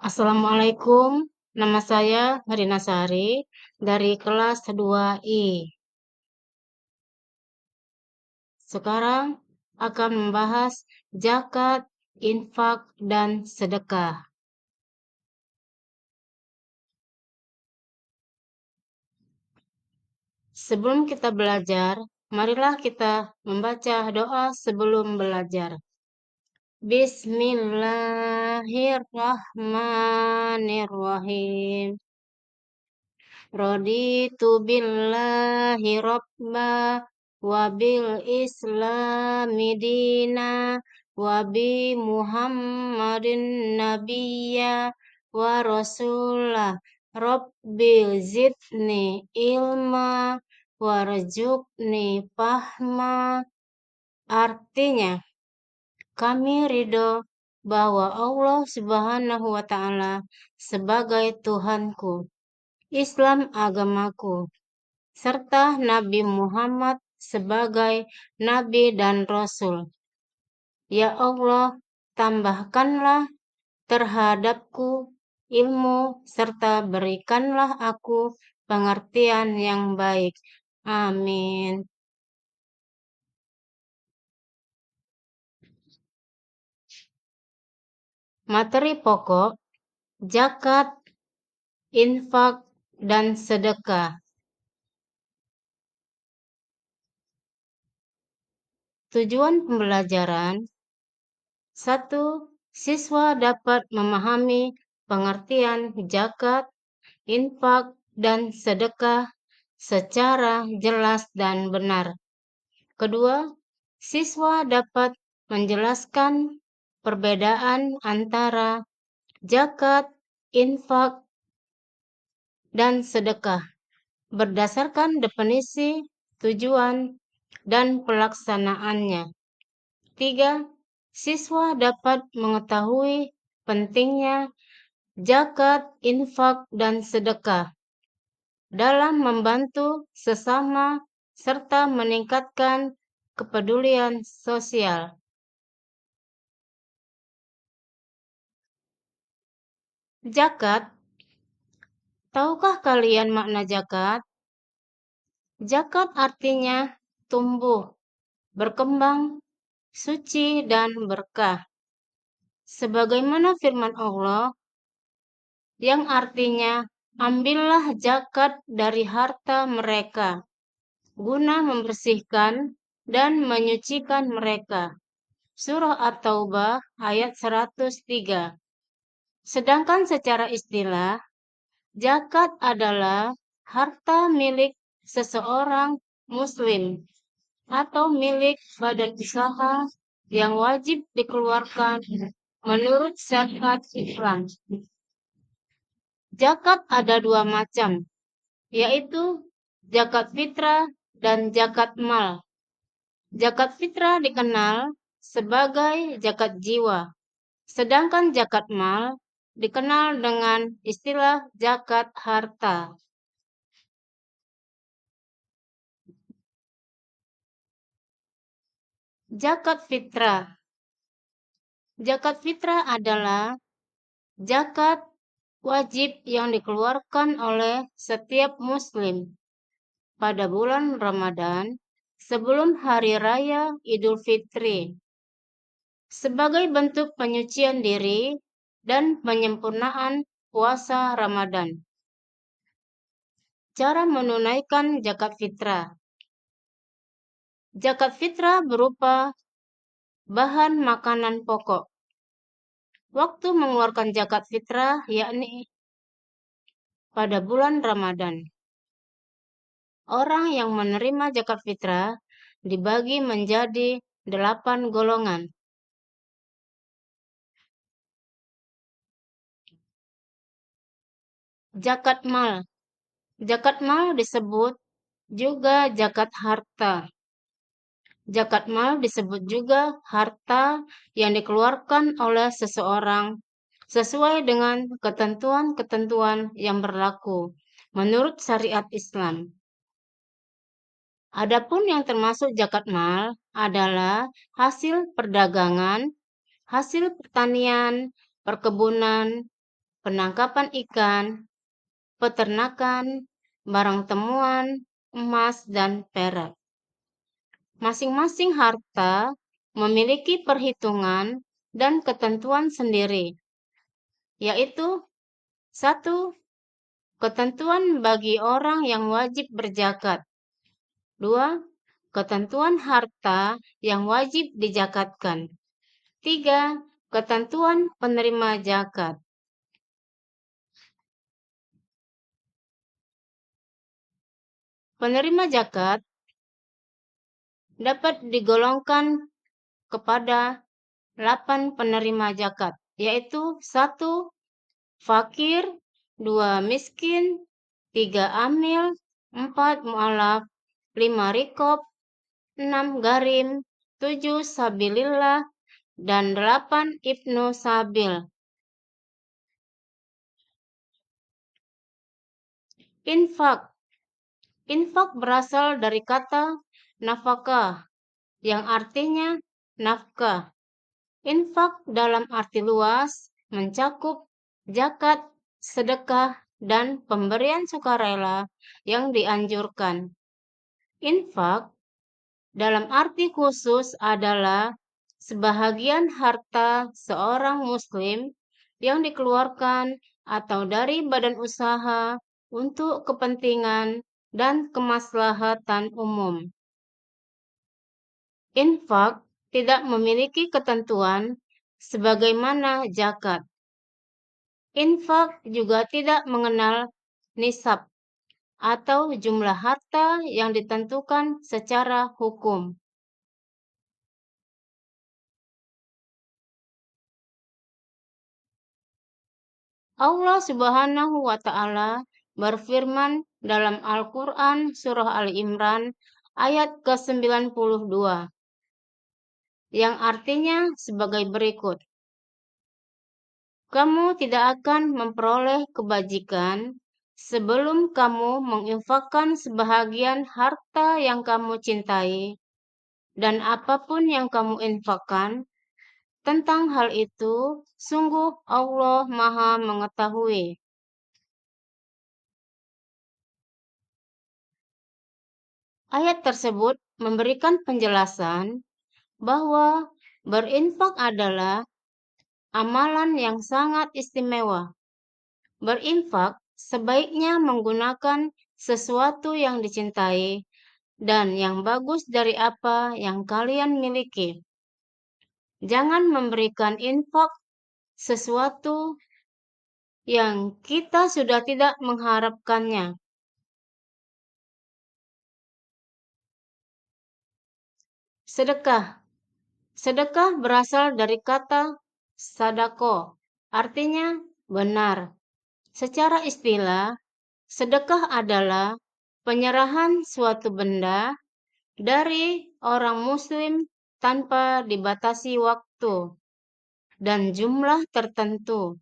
Assalamualaikum, nama saya Rina Sari dari kelas 2I. Sekarang akan membahas zakat, infak, dan sedekah. Sebelum kita belajar, marilah kita membaca doa sebelum belajar. Bismillahirrahmanirrahim. Raditu billahi robba wa bil islami dina wa bi muhammadin nabiyya wa rasulah rabbi zidni ilma warzuqni fahma. Artinya, kami ridho bahwa Allah Subhanahu wa Ta'ala sebagai Tuhanku, Islam agamaku, serta Nabi Muhammad sebagai Nabi dan Rasul. Ya Allah, tambahkanlah terhadapku ilmu serta berikanlah aku pengertian yang baik. Amin. Materi pokok, zakat, infak, dan sedekah. Tujuan pembelajaran: 1. Siswa dapat memahami pengertian zakat, infak, dan sedekah secara jelas dan benar. Kedua, siswa dapat menjelaskan perbedaan antara zakat, infak, dan sedekah berdasarkan definisi, tujuan, dan pelaksanaannya. 3. Siswa dapat mengetahui pentingnya zakat, infak, dan sedekah dalam membantu sesama serta meningkatkan kepedulian sosial. Zakat. Tahukah kalian makna zakat? Zakat artinya tumbuh, berkembang, suci, dan berkah. Sebagaimana firman Allah yang artinya, ambillah zakat dari harta mereka, guna membersihkan dan menyucikan mereka. Surah At-Taubah ayat 103. Sedangkan secara istilah, zakat adalah harta milik seseorang muslim atau milik badan usaha yang wajib dikeluarkan menurut syariat Islam. Zakat ada dua macam, yaitu zakat fitrah dan zakat mal. Zakat fitrah dikenal sebagai zakat jiwa, sedangkan zakat mal dikenal dengan istilah zakat harta. Zakat fitrah. Zakat fitrah adalah zakat wajib yang dikeluarkan oleh setiap muslim pada bulan Ramadan sebelum hari raya Idul Fitri sebagai bentuk penyucian diri dan penyempurnaan puasa Ramadan. Cara menunaikan zakat fitrah. Zakat fitrah berupa bahan makanan pokok. Waktu mengeluarkan zakat fitrah yakni pada bulan Ramadan. Orang yang menerima zakat fitrah dibagi menjadi 8 golongan. Zakat mal. Zakat mal disebut juga zakat harta. Zakat mal disebut juga harta yang dikeluarkan oleh seseorang sesuai dengan ketentuan-ketentuan yang berlaku menurut syariat Islam. Adapun yang termasuk zakat mal adalah hasil perdagangan, hasil pertanian, perkebunan, penangkapan ikan, peternakan, barang temuan, emas, dan perak. Masing-masing harta memiliki perhitungan dan ketentuan sendiri, yaitu: 1. Ketentuan bagi orang yang wajib berzakat. 2. Ketentuan harta yang wajib dizakatkan. 3. Ketentuan penerima zakat. Penerima zakat dapat digolongkan kepada 8 penerima zakat, yaitu: 1. Fakir, 2. Miskin, 3. Amil, 4. Mu'alaf, 5. Rikob, 6. Garim, 7. Sabilillah, dan 8. Ibnu Sabil. Infak. Infak berasal dari kata nafkah, yang artinya nafkah. Infak dalam arti luas mencakup zakat, sedekah, dan pemberian sukarela yang dianjurkan. Infak dalam arti khusus adalah sebahagian harta seorang muslim yang dikeluarkan atau dari badan usaha untuk kepentingan dan kemaslahatan umum. Infak tidak memiliki ketentuan sebagaimana zakat. Infak juga tidak mengenal nisab atau jumlah harta yang ditentukan secara hukum. Allah Subhanahu wa Ta'ala berfirman dalam Al-Quran Surah Ali Imran ayat ke-92, yang artinya sebagai berikut: Kamu tidak akan memperoleh kebajikan sebelum kamu menginfakkan sebahagian harta yang kamu cintai, dan apapun yang kamu infakkan tentang hal itu, sungguh Allah Maha Mengetahui. Ayat tersebut memberikan penjelasan bahwa berinfak adalah amalan yang sangat istimewa. Berinfak sebaiknya menggunakan sesuatu yang dicintai dan yang bagus dari apa yang kalian miliki. Jangan memberikan infak sesuatu yang kita sudah tidak mengharapkannya. Sedekah. Sedekah berasal dari kata sadako, artinya benar. Secara istilah, sedekah adalah penyerahan suatu benda dari orang muslim tanpa dibatasi waktu dan jumlah tertentu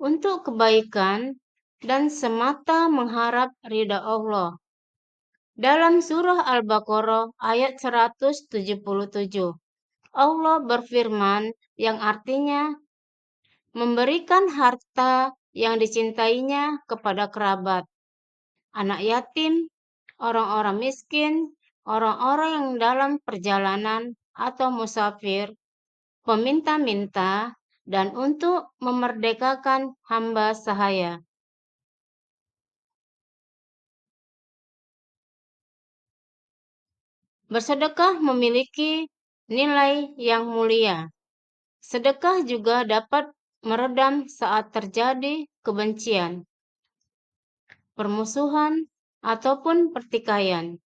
untuk kebaikan dan semata mengharap ridha Allah. Dalam surah Al-Baqarah ayat 177, Allah berfirman yang artinya memberikan harta yang dicintainya kepada kerabat, anak yatim, orang-orang miskin, orang-orang yang dalam perjalanan atau musafir, peminta-minta, dan untuk memerdekakan hamba sahaya. Bersedekah memiliki nilai yang mulia. Sedekah juga dapat meredam saat terjadi kebencian, permusuhan, ataupun pertikaian.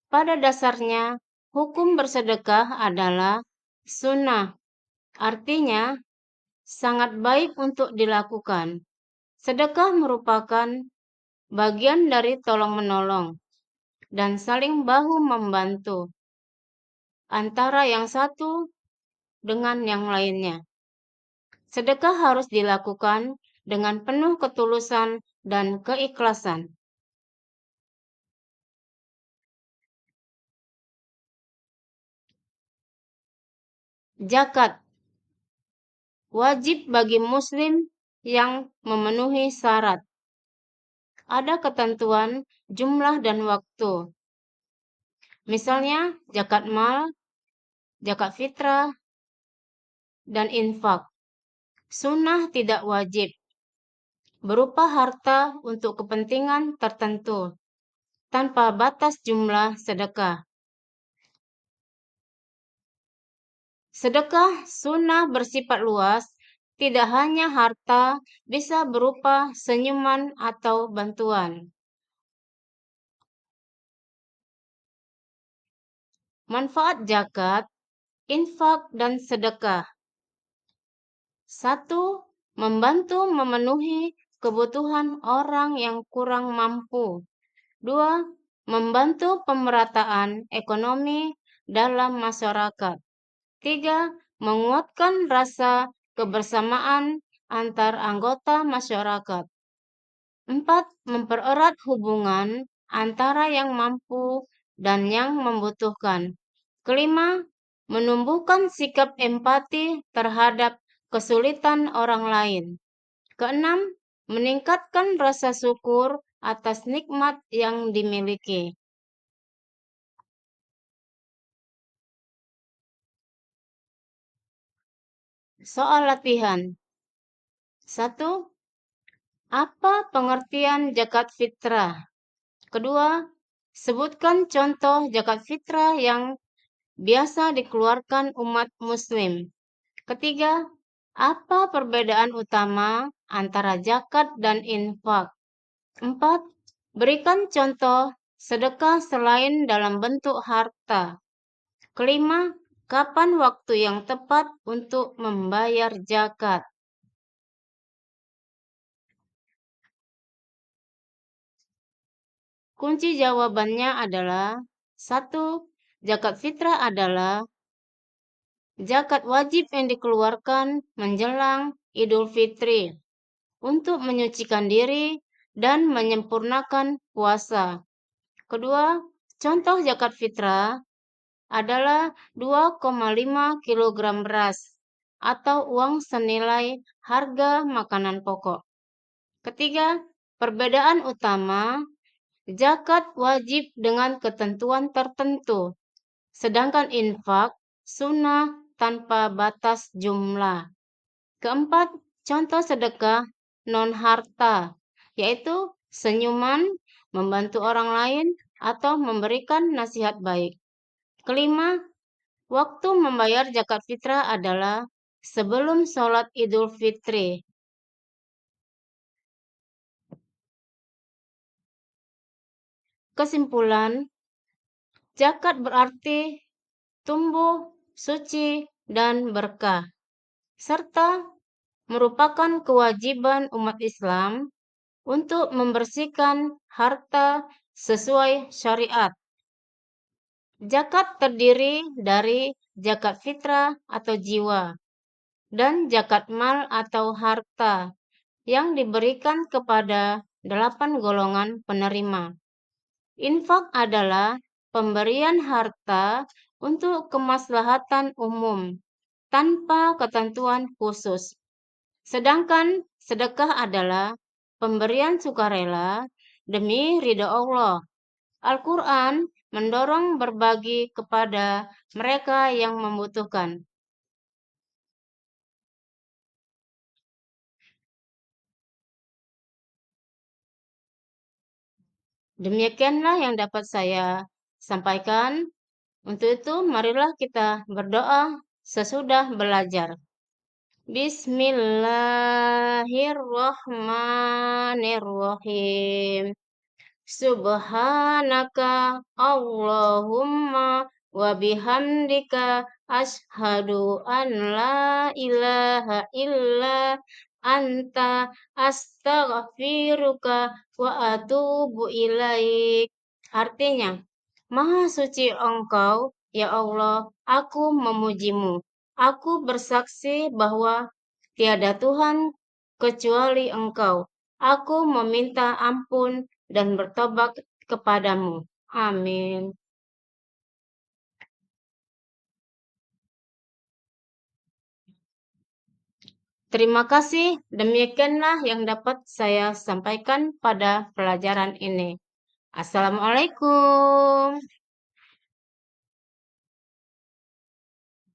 Pada dasarnya, hukum bersedekah adalah sunnah, artinya sangat baik untuk dilakukan. Sedekah merupakan bagian dari tolong-menolong dan saling bahu-membantu antara yang satu dengan yang lainnya. Sedekah harus dilakukan dengan penuh ketulusan dan keikhlasan. Zakat wajib bagi muslim yang memenuhi syarat. Ada ketentuan jumlah dan waktu. Misalnya zakat mal, zakat fitrah, dan infak. Sunnah tidak wajib, berupa harta untuk kepentingan tertentu, tanpa batas jumlah sedekah. Sedekah sunnah bersifat luas, tidak hanya harta, bisa berupa senyuman atau bantuan. Manfaat zakat, infak, dan sedekah. 1. Membantu memenuhi kebutuhan orang yang kurang mampu. 2. Membantu pemerataan ekonomi dalam masyarakat. 3. Menguatkan rasa kebersamaan antar anggota masyarakat. 4. Mempererat hubungan antara yang mampu dan yang membutuhkan. Kelima, menumbuhkan sikap empati terhadap kesulitan orang lain. Keenam, meningkatkan rasa syukur atas nikmat yang dimiliki. Soal latihan. 1. Apa pengertian zakat fitrah? Kedua, sebutkan contoh zakat fitrah yang biasa dikeluarkan umat muslim. Ketiga, apa perbedaan utama antara zakat dan infak? 4. Berikan contoh sedekah selain dalam bentuk harta. Kelima, kapan waktu yang tepat untuk membayar zakat? Kunci jawabannya adalah 1. Zakat fitrah adalah zakat wajib yang dikeluarkan menjelang Idul Fitri untuk menyucikan diri dan menyempurnakan puasa. Kedua, contoh zakat fitrah adalah 2,5 kg beras atau uang senilai harga makanan pokok. Ketiga, perbedaan utama zakat wajib dengan ketentuan tertentu, sedangkan infak sunnah tanpa batas jumlah. Keempat, contoh sedekah non-harta, yaitu senyuman, membantu orang lain, atau memberikan nasihat baik. Kelima, waktu membayar zakat fitrah adalah sebelum sholat Idul Fitri. Kesimpulan, zakat berarti tumbuh, suci, dan berkah, serta merupakan kewajiban umat Islam untuk membersihkan harta sesuai syariat. Zakat terdiri dari zakat fitrah atau jiwa dan zakat mal atau harta yang diberikan kepada 8 golongan penerima. Infak adalah pemberian harta untuk kemaslahatan umum tanpa ketentuan khusus. Sedangkan sedekah adalah pemberian sukarela demi ridha Allah. Al-Quran mendorong berbagi kepada mereka yang membutuhkan. Demikianlah yang dapat saya sampaikan. Untuk itu, marilah kita berdoa sesudah belajar. Bismillahirrahmanirrahim. Subhanaka Allahumma wa bihamdika ashhadu an la ilaha illa anta astaghfiruka wa atubu ilaik. Artinya, Maha suci Engkau, ya Allah, aku memujimu. Aku bersaksi bahwa tiada Tuhan kecuali Engkau. Aku meminta ampun dan bertobat kepadamu. Amin. Terima kasih, demikianlah yang dapat saya sampaikan pada pelajaran ini. Assalamualaikum.